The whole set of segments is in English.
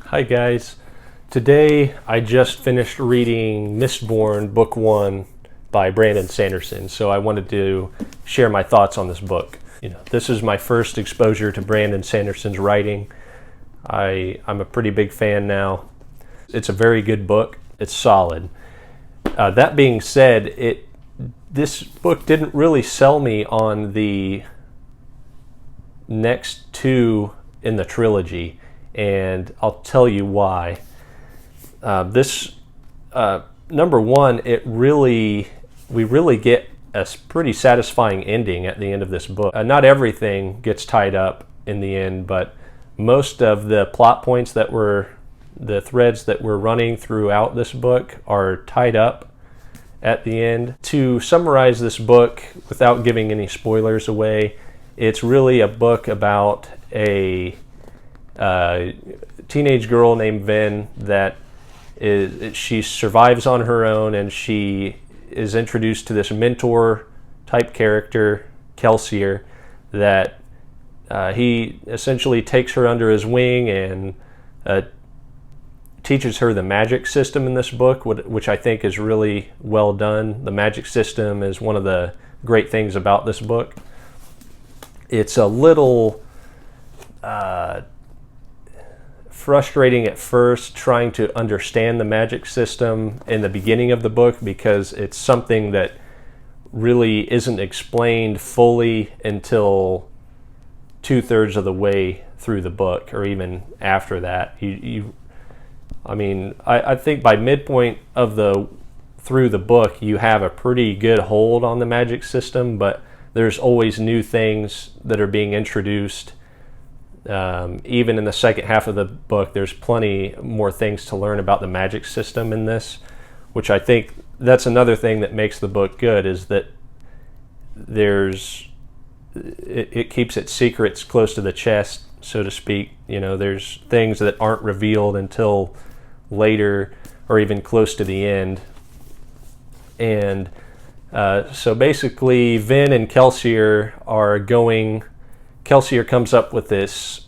Hi guys. Today I just finished reading Mistborn Book 1 by Brandon Sanderson, so I wanted to share my thoughts on this book. This is my first exposure to Brandon Sanderson's writing. I'm a pretty big fan now. It's a very good book. It's solid. That being said, this book didn't really sell me on the next two in the trilogy, and I'll tell you why. Number one, we really get a pretty satisfying ending at the end of this book. Not everything gets tied up in the end, but most of the plot points the threads that we're running throughout this book are tied up at the end. To summarize this book without giving any spoilers away, it's really a book about a teenage girl named Vin she survives on her own, and she is introduced to this mentor type character, Kelsier, that he essentially takes her under his wing and teaches her the magic system in this book, which I think is really well done. The magic system is one of the great things about this book. It's a little frustrating at first trying to understand the magic system in the beginning of the book, because it's something that really isn't explained fully until 2/3 of the way through the book, or even after that. I think by midpoint through the book, you have a pretty good hold on the magic system, but there's always new things that are being introduced. Even in the second half of the book, there's plenty more things to learn about the magic system in this, which I think that's another thing that makes the book good, is that it keeps its secrets close to the chest, so to speak. There's things that aren't revealed until later, or even close to the end. And so basically, Vin and Kelsier Kelsier comes up with this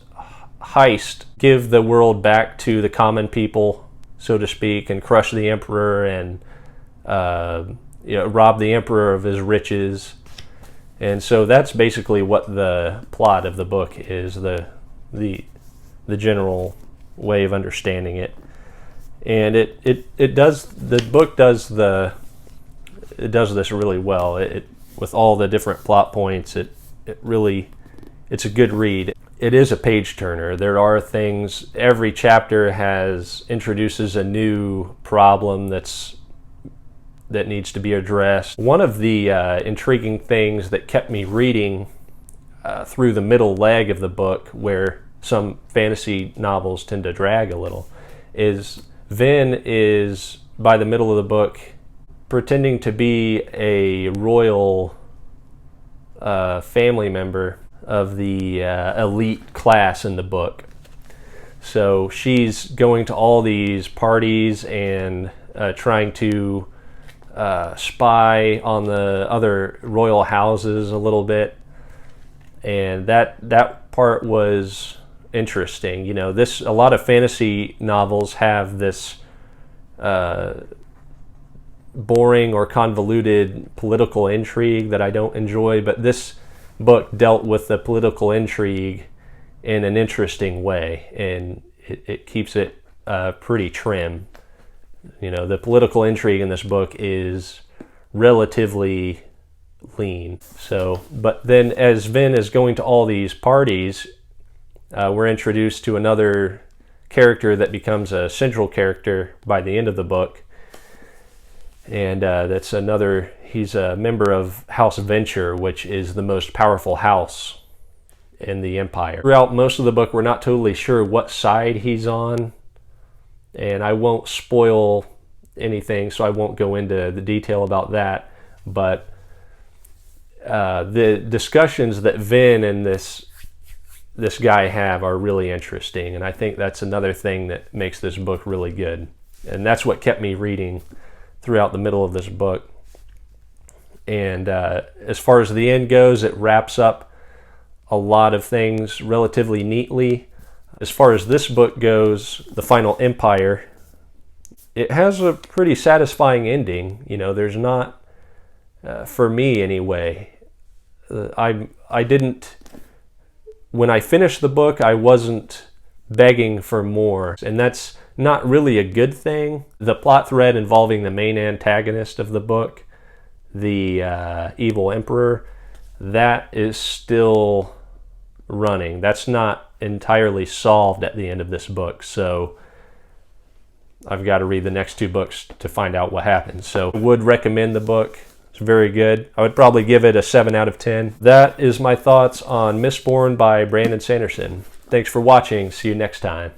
heist, give the world back to the common people, so to speak, and crush the Emperor and rob the Emperor of his riches. And so that's basically what the plot of the book is, the general way of understanding it. And it does this really well. With all the different plot points, it's a good read. It is a page turner. There are things, every chapter introduces a new problem that needs to be addressed. One of the intriguing things that kept me reading through the middle leg of the book, where some fantasy novels tend to drag a little, is Vin is, by the middle of the book, pretending to be a royal family member of the elite class in the book. So she's going to all these parties and trying to spy on the other royal houses a little bit, and that part was interesting. A lot of fantasy novels have this boring or convoluted political intrigue that I don't enjoy, but this book dealt with the political intrigue in an interesting way, and it keeps it pretty trim. The political intrigue in this book is relatively lean. But then as Vin is going to all these parties, we're introduced to another character that becomes a central character by the end of the book, and he's a member of House Venture, which is the most powerful house in the Empire. Throughout most of the book, we're not totally sure what side he's on, and I won't spoil anything, so I won't go into the detail about that. But the discussions that Vin and this guy have are really interesting, and I think that's another thing that makes this book really good. And that's what kept me reading throughout the middle of this book. And as far as the end goes, it wraps up a lot of things relatively neatly. As far as this book goes, The Final Empire, it has a pretty satisfying ending. You know, there's not, for me anyway, I didn't, when I finished the book, I wasn't begging for more. And that's not really a good thing. The plot thread involving the main antagonist of the book, the evil emperor, that is still running. That's not entirely solved at the end of this book. So I've got to read the next two books to find out what happens. So I would recommend the book. It's very good. I would probably give it a 7 out of 10. That is my thoughts on Mistborn by Brandon Sanderson. Thanks for watching. See you next time.